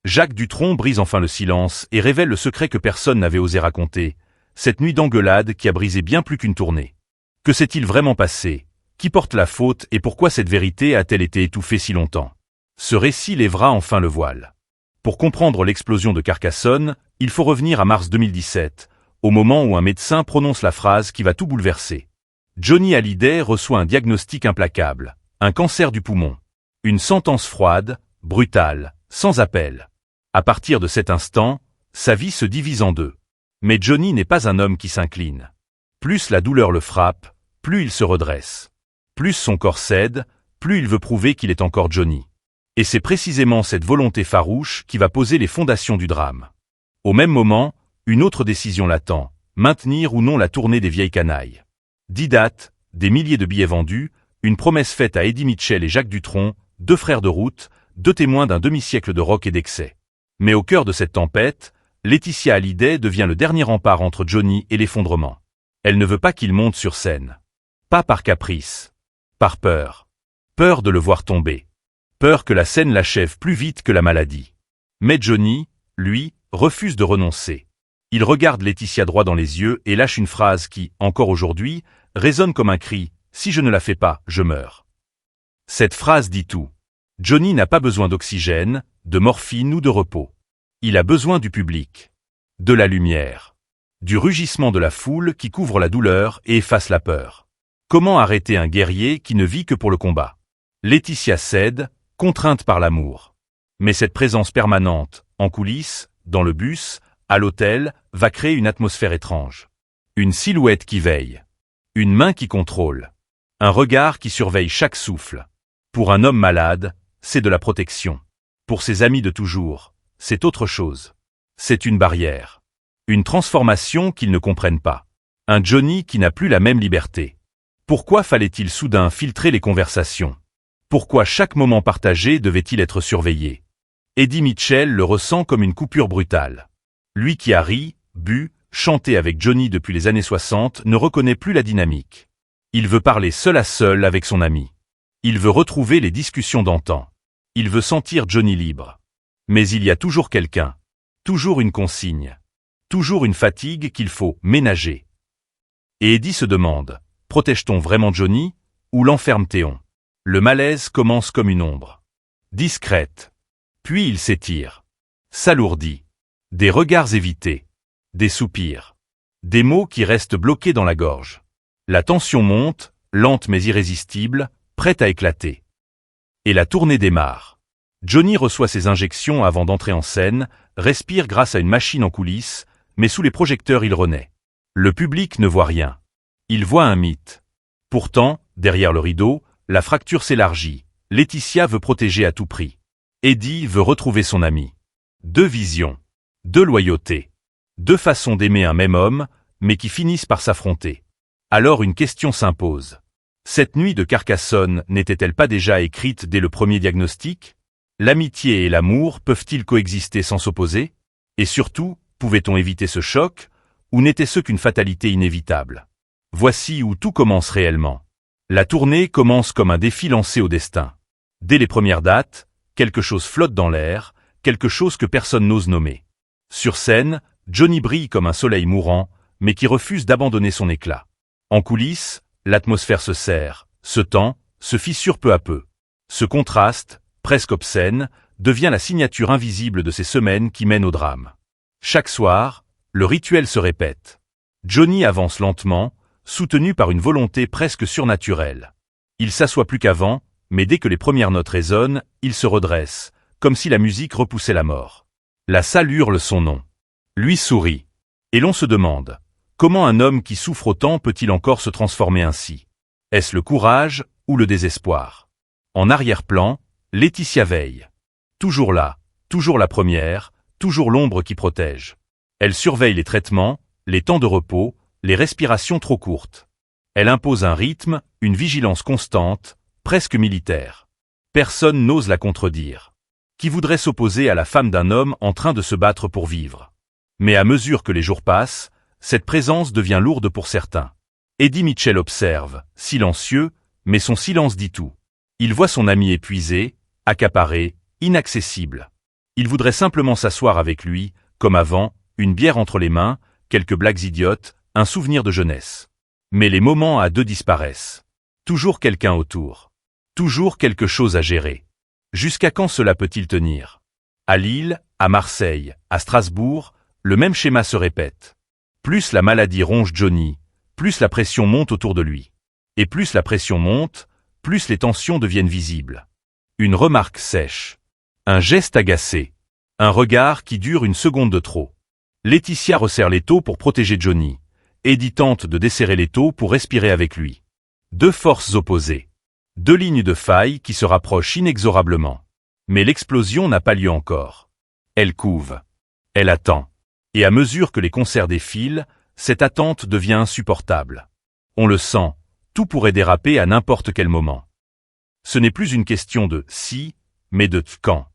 Jacques Dutronc brise enfin le silence et révèle le secret que personne n'avait osé raconter, cette nuit d'engueulade qui a brisé bien plus qu'une tournée. Que s'est-il vraiment passé? Qui porte la faute et pourquoi cette vérité a-t-elle été étouffée si longtemps? Ce récit lèvera enfin le voile. Pour comprendre l'explosion de Carcassonne, il faut revenir à mars 2017, au moment où un médecin prononce la phrase qui va tout bouleverser. Johnny Hallyday reçoit un diagnostic implacable, un cancer du poumon. Une sentence froide, brutale, sans appel. À partir de cet instant, sa vie se divise en deux. Mais Johnny n'est pas un homme qui s'incline. Plus la douleur le frappe, plus il se redresse. Plus son corps cède, plus il veut prouver qu'il est encore Johnny. Et c'est précisément cette volonté farouche qui va poser les fondations du drame. Au même moment, une autre décision l'attend, maintenir ou non la tournée des Vieilles Canailles. 10 dates, des milliers de billets vendus, une promesse faite à Eddie Mitchell et Jacques Dutronc, deux frères de route, deux témoins d'un demi-siècle de rock et d'excès. Mais au cœur de cette tempête, Laetitia Hallyday devient le dernier rempart entre Johnny et l'effondrement. Elle ne veut pas qu'il monte sur scène. Pas par caprice. Par peur. Peur de le voir tomber. Peur que la scène l'achève plus vite que la maladie. Mais Johnny, lui, refuse de renoncer. Il regarde Laetitia droit dans les yeux et lâche une phrase qui, encore aujourd'hui, résonne comme un cri « Si je ne la fais pas, je meurs ». Cette phrase dit tout. Johnny n'a pas besoin d'oxygène, de morphine ou de repos. Il a besoin du public. De la lumière. Du rugissement de la foule qui couvre la douleur et efface la peur. Comment arrêter un guerrier qui ne vit que pour le combat? Laetitia cède, contrainte par l'amour. Mais cette présence permanente, en coulisses, dans le bus, à l'hôtel, va créer une atmosphère étrange. Une silhouette qui veille. Une main qui contrôle. Un regard qui surveille chaque souffle. Pour un homme malade, c'est de la protection. Pour ses amis de toujours, c'est autre chose. C'est une barrière. Une transformation qu'ils ne comprennent pas. Un Johnny qui n'a plus la même liberté. Pourquoi fallait-il soudain filtrer les conversations? Pourquoi chaque moment partagé devait-il être surveillé? Eddie Mitchell le ressent comme une coupure brutale. Lui qui a ri, bu, chanté avec Johnny depuis les années 60 ne reconnaît plus la dynamique. Il veut parler seul à seul avec son ami. Il veut retrouver les discussions d'antan. Il veut sentir Johnny libre. Mais il y a toujours quelqu'un. Toujours une consigne. Toujours une fatigue qu'il faut ménager. Et Eddie se demande, protège-t-on vraiment Johnny, ou l'enferme-t-on? Le malaise commence comme une ombre. Discrète. Puis il s'étire. S'alourdit. Des regards évités. Des soupirs. Des mots qui restent bloqués dans la gorge. La tension monte, lente mais irrésistible, prête à éclater. Et la tournée démarre. Johnny reçoit ses injections avant d'entrer en scène, respire grâce à une machine en coulisses, mais sous les projecteurs il renaît. Le public ne voit rien. Il voit un mythe. Pourtant, derrière le rideau, la fracture s'élargit. Laetitia veut protéger à tout prix. Eddie veut retrouver son ami. Deux visions. Deux loyautés. Deux façons d'aimer un même homme, mais qui finissent par s'affronter. Alors une question s'impose. Cette nuit de Carcassonne n'était-elle pas déjà écrite dès le premier diagnostic? L'amitié et l'amour peuvent-ils coexister sans s'opposer? Et surtout, pouvait-on éviter ce choc, ou n'était-ce qu'une fatalité inévitable? Voici où tout commence réellement. La tournée commence comme un défi lancé au destin. Dès les premières dates, quelque chose flotte dans l'air, quelque chose que personne n'ose nommer. Sur scène, Johnny brille comme un soleil mourant, mais qui refuse d'abandonner son éclat. En coulisses, l'atmosphère se serre, se tend, se fissure peu à peu. Ce contraste, presque obscène, devient la signature invisible de ces semaines qui mènent au drame. Chaque soir, le rituel se répète. Johnny avance lentement, soutenu par une volonté presque surnaturelle. Il s'assoit plus qu'avant, mais dès que les premières notes résonnent, il se redresse, comme si la musique repoussait la mort. La salle hurle son nom. Lui sourit. Et l'on se demande, comment un homme qui souffre autant peut-il encore se transformer ainsi? Est-ce le courage ou le désespoir? En arrière-plan, Laetitia veille. Toujours là, toujours la première, toujours l'ombre qui protège. Elle surveille les traitements, les temps de repos, les respirations trop courtes. Elle impose un rythme, une vigilance constante, presque militaire. Personne n'ose la contredire. Qui voudrait s'opposer à la femme d'un homme en train de se battre pour vivre? Mais à mesure que les jours passent, cette présence devient lourde pour certains. Eddie Mitchell observe, silencieux, mais son silence dit tout. Il voit son ami épuisé, accaparé, inaccessible. Il voudrait simplement s'asseoir avec lui, comme avant, une bière entre les mains, quelques blagues idiotes, un souvenir de jeunesse. Mais les moments à deux disparaissent. Toujours quelqu'un autour. Toujours quelque chose à gérer. Jusqu'à quand cela peut-il tenir? À Lille, à Marseille, à Strasbourg, le même schéma se répète. Plus la maladie ronge Johnny, plus la pression monte autour de lui. Et plus la pression monte, plus les tensions deviennent visibles. Une remarque sèche. Un geste agacé. Un regard qui dure une seconde de trop. Laetitia resserre l'étau pour protéger Johnny. Eddie tente de desserrer l'étau pour respirer avec lui. Deux forces opposées. Deux lignes de faille qui se rapprochent inexorablement. Mais l'explosion n'a pas lieu encore. Elle couve. Elle attend. Et à mesure que les concerts défilent, cette attente devient insupportable. On le sent, tout pourrait déraper à n'importe quel moment. Ce n'est plus une question de si, mais de quand.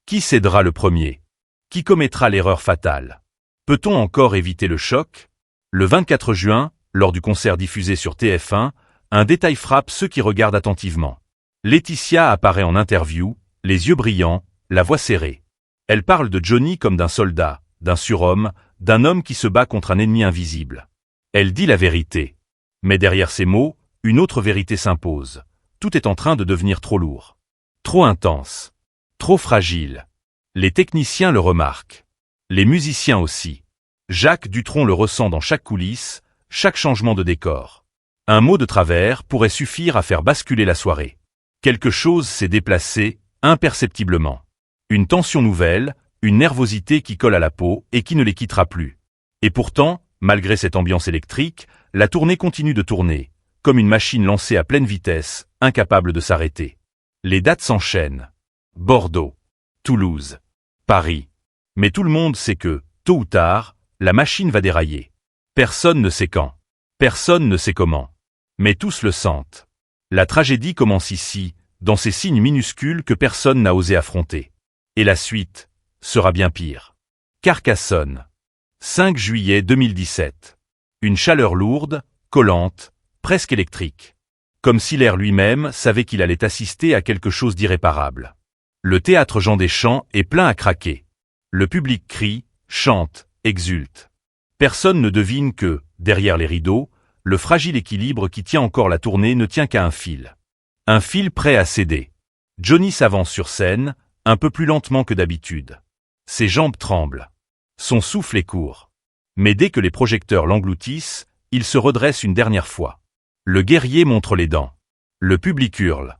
Qui cédera le premier? Qui commettra l'erreur fatale? Peut-on encore éviter le choc? Le 24 juin, lors du concert diffusé sur TF1, un détail frappe ceux qui regardent attentivement. Laetitia apparaît en interview, les yeux brillants, la voix serrée. Elle parle de Johnny comme d'un soldat, d'un surhomme, d'un homme qui se bat contre un ennemi invisible. Elle dit la vérité. Mais derrière ces mots, une autre vérité s'impose. Tout est en train de devenir trop lourd. Trop intense. Trop fragile. Les techniciens le remarquent. Les musiciens aussi. Jacques Dutronc le ressent dans chaque coulisse, chaque changement de décor. Un mot de travers pourrait suffire à faire basculer la soirée. Quelque chose s'est déplacé, imperceptiblement. Une tension nouvelle, une nervosité qui colle à la peau et qui ne les quittera plus. Et pourtant, malgré cette ambiance électrique, la tournée continue de tourner, comme une machine lancée à pleine vitesse, incapable de s'arrêter. Les dates s'enchaînent. Bordeaux, Toulouse, Paris. Mais tout le monde sait que, tôt ou tard, la machine va dérailler. Personne ne sait quand. Personne ne sait comment. Mais tous le sentent. La tragédie commence ici, dans ces signes minuscules que personne n'a osé affronter. Et la suite sera bien pire. Carcassonne. 5 juillet 2017. Une chaleur lourde, collante, presque électrique. Comme si l'air lui-même savait qu'il allait assister à quelque chose d'irréparable. Le théâtre Jean Deschamps est plein à craquer. Le public crie, chante, exulte. Personne ne devine que, derrière les rideaux, le fragile équilibre qui tient encore la tournée ne tient qu'à un fil. Un fil prêt à céder. Johnny s'avance sur scène, un peu plus lentement que d'habitude. Ses jambes tremblent. Son souffle est court. Mais dès que les projecteurs l'engloutissent, il se redresse une dernière fois. Le guerrier montre les dents. Le public hurle.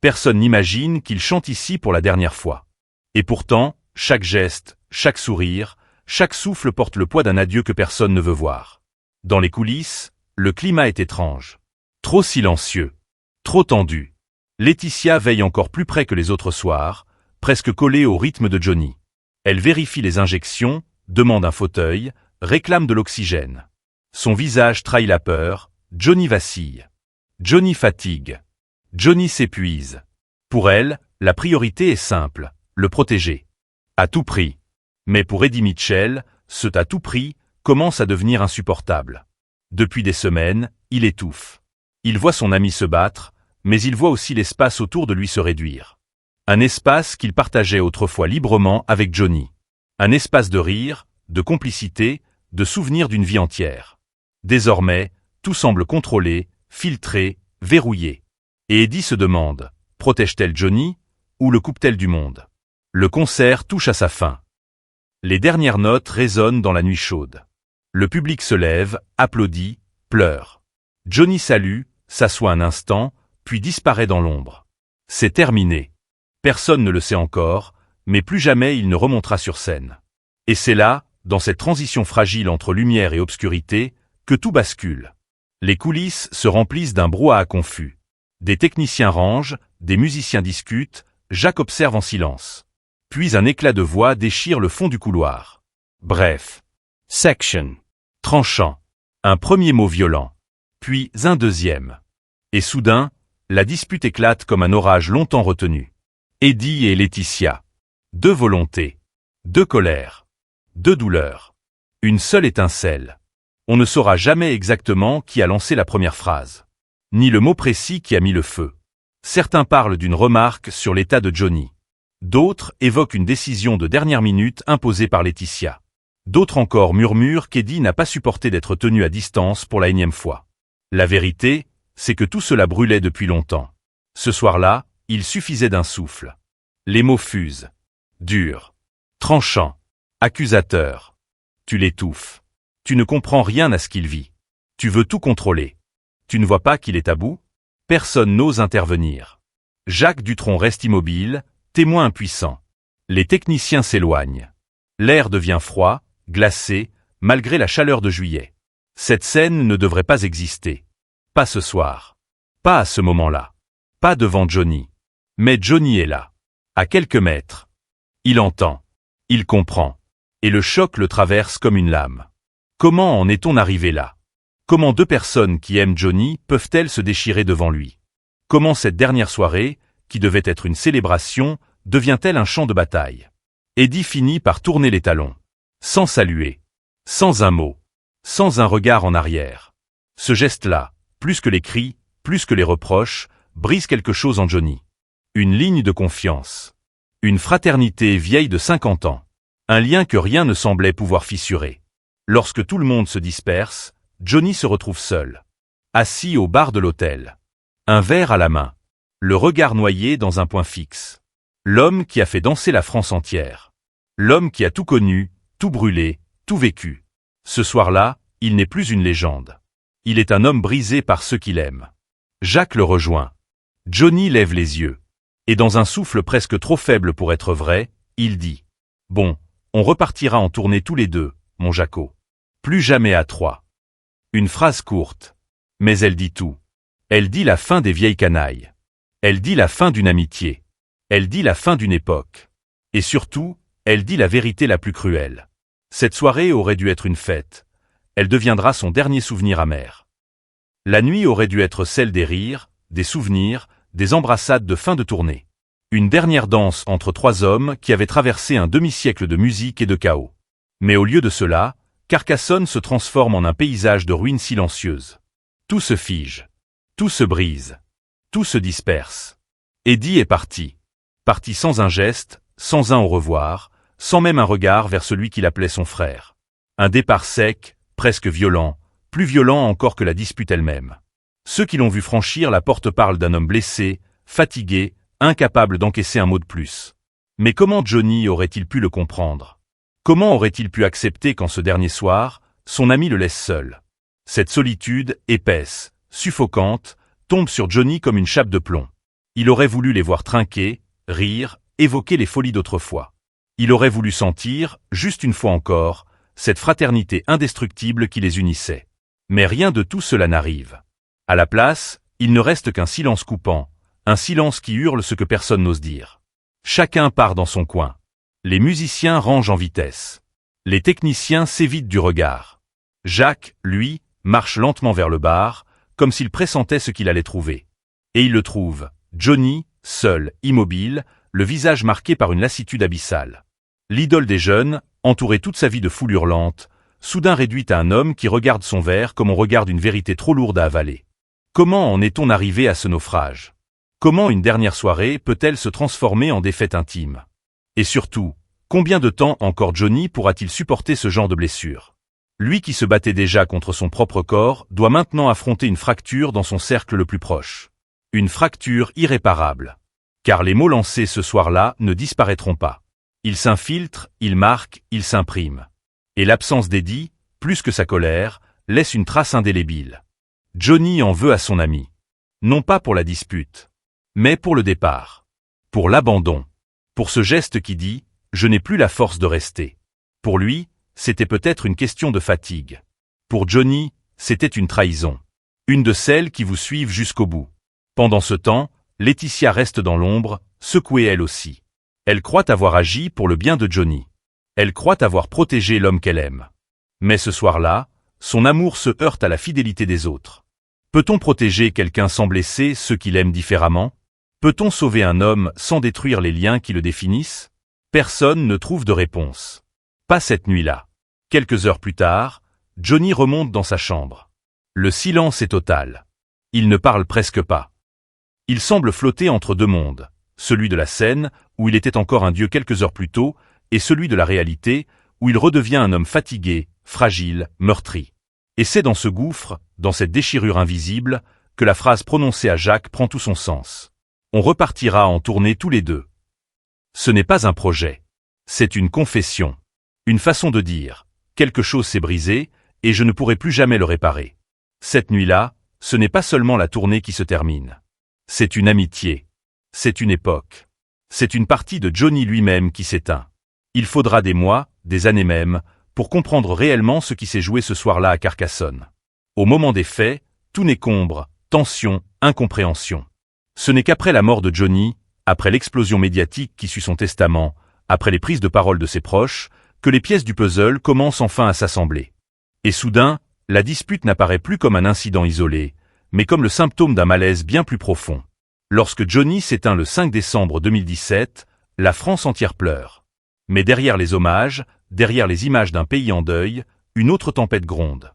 Personne n'imagine qu'il chante ici pour la dernière fois. Et pourtant, chaque geste, chaque sourire, chaque souffle porte le poids d'un adieu que personne ne veut voir. Dans les coulisses, le climat est étrange. Trop silencieux. Trop tendu. Laetitia veille encore plus près que les autres soirs, presque collée au rythme de Johnny. Elle vérifie les injections, demande un fauteuil, réclame de l'oxygène. Son visage trahit la peur, Johnny vacille. Johnny fatigue. Johnny s'épuise. Pour elle, la priorité est simple, le protéger. À tout prix. Mais pour Eddie Mitchell, ce à tout prix commence à devenir insupportable. Depuis des semaines, il étouffe. Il voit son ami se battre, mais il voit aussi l'espace autour de lui se réduire. Un espace qu'il partageait autrefois librement avec Johnny. Un espace de rire, de complicité, de souvenirs d'une vie entière. Désormais, tout semble contrôlé, filtré, verrouillé. Et Eddie se demande, protège-t-elle Johnny, ou le coupe-t-elle du monde? Le concert touche à sa fin. Les dernières notes résonnent dans la nuit chaude. Le public se lève, applaudit, pleure. Johnny salue, s'assoit un instant, puis disparaît dans l'ombre. C'est terminé. Personne ne le sait encore, mais plus jamais il ne remontera sur scène. Et c'est là, dans cette transition fragile entre lumière et obscurité, que tout bascule. Les coulisses se remplissent d'un brouhaha confus. Des techniciens rangent, des musiciens discutent, Jacques observe en silence. Puis un éclat de voix déchire le fond du couloir. Bref. Section. Tranchant. Un premier mot violent. Puis un deuxième. Et soudain, la dispute éclate comme un orage longtemps retenu. Eddie et Laetitia. Deux volontés. Deux colères. Deux douleurs. Une seule étincelle. On ne saura jamais exactement qui a lancé la première phrase. Ni le mot précis qui a mis le feu. Certains parlent d'une remarque sur l'état de Johnny. D'autres évoquent une décision de dernière minute imposée par Laetitia. D'autres encore murmurent qu'Eddie n'a pas supporté d'être tenu à distance pour la énième fois. La vérité, c'est que tout cela brûlait depuis longtemps. Ce soir-là, il suffisait d'un souffle. Les mots fusent. Durs. Tranchants. Accusateurs. Tu l'étouffes. Tu ne comprends rien à ce qu'il vit. Tu veux tout contrôler. Tu ne vois pas qu'il est à bout? Personne n'ose intervenir. Jacques Dutronc reste immobile, témoin impuissant. Les techniciens s'éloignent. L'air devient froid, glacé, malgré la chaleur de juillet. Cette scène ne devrait pas exister. Pas ce soir. Pas à ce moment-là. Pas devant Johnny. Mais Johnny est là. À quelques mètres. Il entend. Il comprend. Et le choc le traverse comme une lame. Comment en est-on arrivé là? Comment deux personnes qui aiment Johnny peuvent-elles se déchirer devant lui? Comment cette dernière soirée, qui devait être une célébration, devient-elle un champ de bataille? Eddie finit par tourner les talons. Sans saluer. Sans un mot. Sans un regard en arrière. Ce geste-là, plus que les cris, plus que les reproches, brise quelque chose en Johnny. Une ligne de confiance. Une fraternité vieille de 50 ans. Un lien que rien ne semblait pouvoir fissurer. Lorsque tout le monde se disperse, Johnny se retrouve seul. Assis au bar de l'hôtel. Un verre à la main. Le regard noyé dans un point fixe. L'homme qui a fait danser la France entière. L'homme qui a tout connu, tout brûlé, tout vécu. Ce soir-là, il n'est plus une légende. Il est un homme brisé par ceux qu'il aime. Jacques le rejoint. Johnny lève les yeux. Et dans un souffle presque trop faible pour être vrai, il dit « Bon, on repartira en tournée tous les deux, mon Jaco. Plus jamais à trois. » Une phrase courte. Mais elle dit tout. Elle dit la fin des vieilles canailles. Elle dit la fin d'une amitié. Elle dit la fin d'une époque. Et surtout, elle dit la vérité la plus cruelle. Cette soirée aurait dû être une fête. Elle deviendra son dernier souvenir amer. La nuit aurait dû être celle des rires, des souvenirs, des embrassades de fin de tournée. Une dernière danse entre trois hommes qui avaient traversé un demi-siècle de musique et de chaos. Mais au lieu de cela, Carcassonne se transforme en un paysage de ruines silencieuses. Tout se fige. Tout se brise. Tout se disperse. Eddie est parti. Parti sans un geste, sans un au revoir, sans même un regard vers celui qu'il appelait son frère. Un départ sec, presque violent, plus violent encore que la dispute elle-même. Ceux qui l'ont vu franchir la porte parlent d'un homme blessé, fatigué, incapable d'encaisser un mot de plus. Mais comment Johnny aurait-il pu le comprendre? Comment aurait-il pu accepter qu'en ce dernier soir, son ami le laisse seul? Cette solitude, épaisse, suffocante, tombe sur Johnny comme une chape de plomb. Il aurait voulu les voir trinquer, rire, évoquer les folies d'autrefois. Il aurait voulu sentir, juste une fois encore, cette fraternité indestructible qui les unissait. Mais rien de tout cela n'arrive. À la place, il ne reste qu'un silence coupant, un silence qui hurle ce que personne n'ose dire. Chacun part dans son coin. Les musiciens rangent en vitesse. Les techniciens s'évitent du regard. Jacques, lui, marche lentement vers le bar, comme s'il pressentait ce qu'il allait trouver. Et il le trouve, Johnny, seul, immobile, le visage marqué par une lassitude abyssale. L'idole des jeunes, entouré toute sa vie de foule hurlante, soudain réduite à un homme qui regarde son verre comme on regarde une vérité trop lourde à avaler. Comment en est-on arrivé à ce naufrage? Comment une dernière soirée peut-elle se transformer en défaite intime? Et surtout, combien de temps encore Johnny pourra-t-il supporter ce genre de blessure? Lui qui se battait déjà contre son propre corps doit maintenant affronter une fracture dans son cercle le plus proche. Une fracture irréparable. Car les mots lancés ce soir-là ne disparaîtront pas. Ils s'infiltrent, ils marquent, ils s'impriment. Et l'absence d'Eddie, plus que sa colère, laisse une trace indélébile. Johnny en veut à son ami. Non pas pour la dispute, mais pour le départ. Pour l'abandon. Pour ce geste qui dit « Je n'ai plus la force de rester ». Pour lui, c'était peut-être une question de fatigue. Pour Johnny, c'était une trahison. Une de celles qui vous suivent jusqu'au bout. Pendant ce temps, Laetitia reste dans l'ombre, secouée elle aussi. Elle croit avoir agi pour le bien de Johnny. Elle croit avoir protégé l'homme qu'elle aime. Mais ce soir-là, son amour se heurte à la fidélité des autres. Peut-on protéger quelqu'un sans blesser ceux qui l'aiment différemment? Peut-on sauver un homme sans détruire les liens qui le définissent? Personne ne trouve de réponse. Pas cette nuit-là. Quelques heures plus tard, Johnny remonte dans sa chambre. Le silence est total. Il ne parle presque pas. Il semble flotter entre deux mondes, celui de la scène, où il était encore un dieu quelques heures plus tôt, et celui de la réalité, où il redevient un homme fatigué, fragile, meurtri. Et c'est dans ce gouffre, dans cette déchirure invisible, que la phrase prononcée à Jacques prend tout son sens. On repartira en tournée tous les deux. Ce n'est pas un projet. C'est une confession. Une façon de dire, quelque chose s'est brisé, et je ne pourrai plus jamais le réparer. Cette nuit-là, ce n'est pas seulement la tournée qui se termine. C'est une amitié. C'est une époque. C'est une partie de Johnny lui-même qui s'éteint. Il faudra des mois, des années même, pour comprendre réellement ce qui s'est joué ce soir-là à Carcassonne. Au moment des faits, tout n'écombre, tension, incompréhension. Ce n'est qu'après la mort de Johnny, après l'explosion médiatique qui suit son testament, après les prises de parole de ses proches, que les pièces du puzzle commencent enfin à s'assembler. Et soudain, la dispute n'apparaît plus comme un incident isolé, mais comme le symptôme d'un malaise bien plus profond. Lorsque Johnny s'éteint le 5 décembre 2017, la France entière pleure. Mais derrière les hommages, derrière les images d'un pays en deuil, une autre tempête gronde.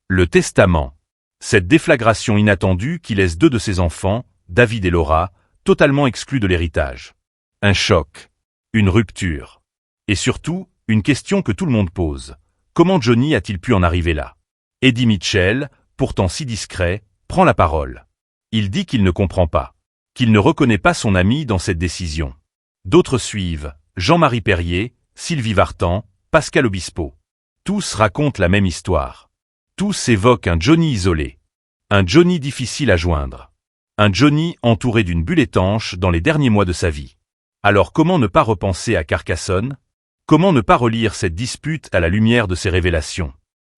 Le testament. Cette déflagration inattendue qui laisse deux de ses enfants, David et Laura, totalement exclus de l'héritage. Un choc. Une rupture. Et surtout, une question que tout le monde pose. Comment Johnny a-t-il pu en arriver là? Eddie Mitchell, pourtant si discret, prend la parole. Il dit qu'il ne comprend pas. Qu'il ne reconnaît pas son ami dans cette décision. D'autres suivent, Jean-Marie Perrier, Sylvie Vartan, Pascal Obispo. Tous racontent la même histoire. Tous évoquent un Johnny isolé. Un Johnny difficile à joindre. Un Johnny entouré d'une bulle étanche dans les derniers mois de sa vie. Alors comment ne pas repenser à Carcassonne? Comment ne pas relire cette dispute à la lumière de ces révélations?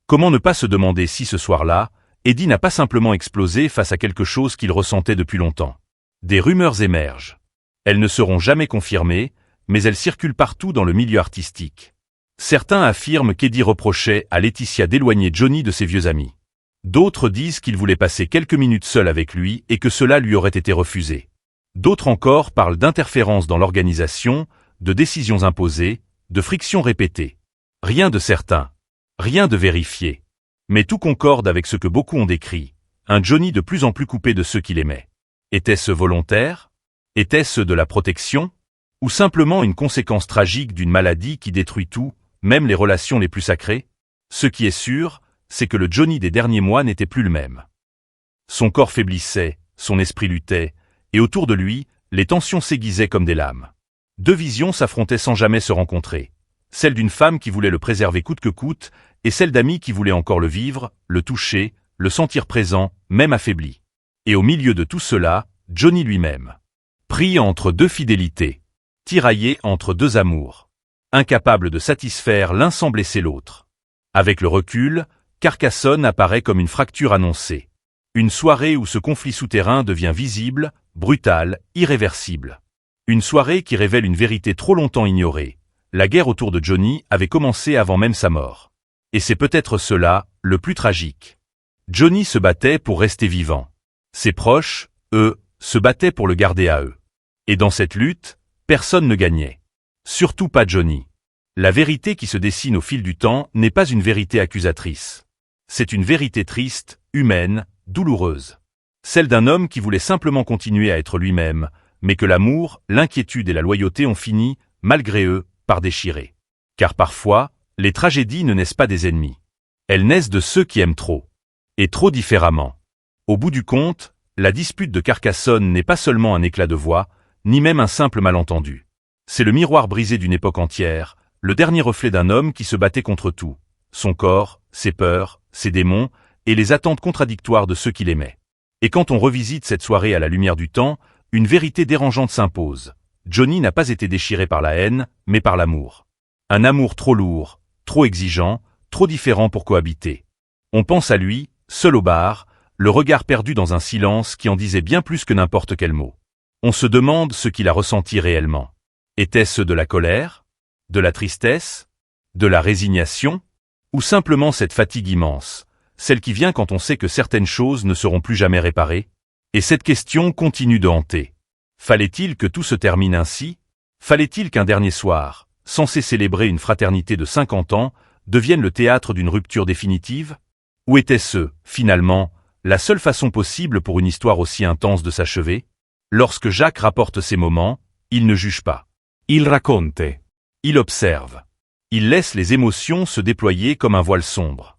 Comment ne pas se demander si ce soir-là, Eddie n'a pas simplement explosé face à quelque chose qu'il ressentait depuis longtemps? Des rumeurs émergent. Elles ne seront jamais confirmées, mais elles circulent partout dans le milieu artistique. Certains affirment qu'Eddie reprochait à Laetitia d'éloigner Johnny de ses vieux amis. D'autres disent qu'il voulait passer quelques minutes seul avec lui et que cela lui aurait été refusé. D'autres encore parlent d'interférences dans l'organisation, de décisions imposées, de frictions répétées. Rien de certain. Rien de vérifié. Mais tout concorde avec ce que beaucoup ont décrit. Un Johnny de plus en plus coupé de ceux qu'il aimait. Était-ce volontaire? Était-ce de la protection? Ou simplement une conséquence tragique d'une maladie qui détruit tout, même les relations les plus sacrées? Ce qui est sûr, c'est que le Johnny des derniers mois n'était plus le même. Son corps faiblissait, son esprit luttait, et autour de lui, les tensions s'aiguisaient comme des lames. Deux visions s'affrontaient sans jamais se rencontrer. Celle d'une femme qui voulait le préserver coûte que coûte, et celle d'amis qui voulaient encore le vivre, le toucher, le sentir présent, même affaibli. Et au milieu de tout cela, Johnny lui-même. Pris entre deux fidélités. Tiraillé entre deux amours. Incapable de satisfaire l'un sans blesser l'autre. Avec le recul, Carcassonne apparaît comme une fracture annoncée. Une soirée où ce conflit souterrain devient visible, brutal, irréversible. Une soirée qui révèle une vérité trop longtemps ignorée. La guerre autour de Johnny avait commencé avant même sa mort. Et c'est peut-être cela, le plus tragique. Johnny se battait pour rester vivant. Ses proches, eux, se battaient pour le garder à eux. Et dans cette lutte, personne ne gagnait. Surtout pas Johnny. La vérité qui se dessine au fil du temps n'est pas une vérité accusatrice. C'est une vérité triste, humaine, douloureuse. Celle d'un homme qui voulait simplement continuer à être lui-même, mais que l'amour, l'inquiétude et la loyauté ont fini, malgré eux, par déchirer. Car parfois, les tragédies ne naissent pas des ennemis. Elles naissent de ceux qui aiment trop. Et trop différemment. Au bout du compte, la dispute de Carcassonne n'est pas seulement un éclat de voix, ni même un simple malentendu. C'est le miroir brisé d'une époque entière, le dernier reflet d'un homme qui se battait contre tout. Son corps, ses peurs, ses démons, et les attentes contradictoires de ceux qui l'aimaient. Et quand on revisite cette soirée à la lumière du temps, une vérité dérangeante s'impose. Johnny n'a pas été déchiré par la haine, mais par l'amour. Un amour trop lourd, trop exigeant, trop différent pour cohabiter. On pense à lui, seul au bar, le regard perdu dans un silence qui en disait bien plus que n'importe quel mot. On se demande ce qu'il a ressenti réellement. Était-ce de la colère? De la tristesse? De la résignation? Ou simplement cette fatigue immense, celle qui vient quand on sait que certaines choses ne seront plus jamais réparées? Et cette question continue de hanter. Fallait-il que tout se termine ainsi? Fallait-il qu'un dernier soir, censé célébrer une fraternité de 50 ans, devienne le théâtre d'une rupture définitive? Ou était-ce, finalement, la seule façon possible pour une histoire aussi intense de s'achever? Lorsque Jacques rapporte ces moments, Il ne juge pas. Il racconte. Il observe. Il laisse les émotions se déployer comme un voile sombre.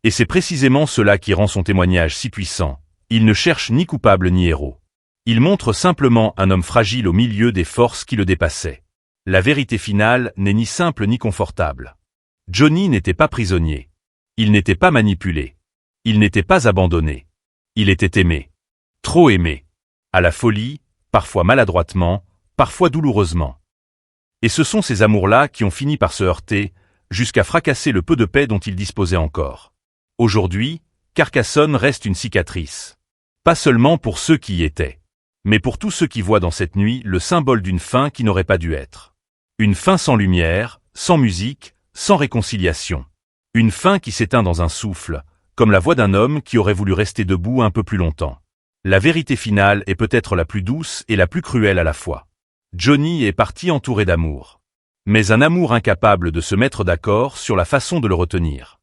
Et c'est précisément cela qui rend son témoignage si puissant. Il ne cherche ni coupable ni héros. Il montre simplement un homme fragile au milieu des forces qui le dépassaient. La vérité finale n'est ni simple ni confortable. Johnny n'était pas prisonnier. Il n'était pas manipulé. Il n'était pas abandonné. Il était aimé. Trop aimé. À la folie, parfois maladroitement, parfois douloureusement. Et ce sont ces amours-là qui ont fini par se heurter, jusqu'à fracasser le peu de paix dont il disposait encore. Aujourd'hui, Carcassonne reste une cicatrice. Pas seulement pour ceux qui y étaient, mais pour tous ceux qui voient dans cette nuit le symbole d'une fin qui n'aurait pas dû être. Une fin sans lumière, sans musique, sans réconciliation. Une fin qui s'éteint dans un souffle, comme la voix d'un homme qui aurait voulu rester debout un peu plus longtemps. La vérité finale est peut-être la plus douce et la plus cruelle à la fois. Johnny est parti entouré d'amour. Mais un amour incapable de se mettre d'accord sur la façon de le retenir.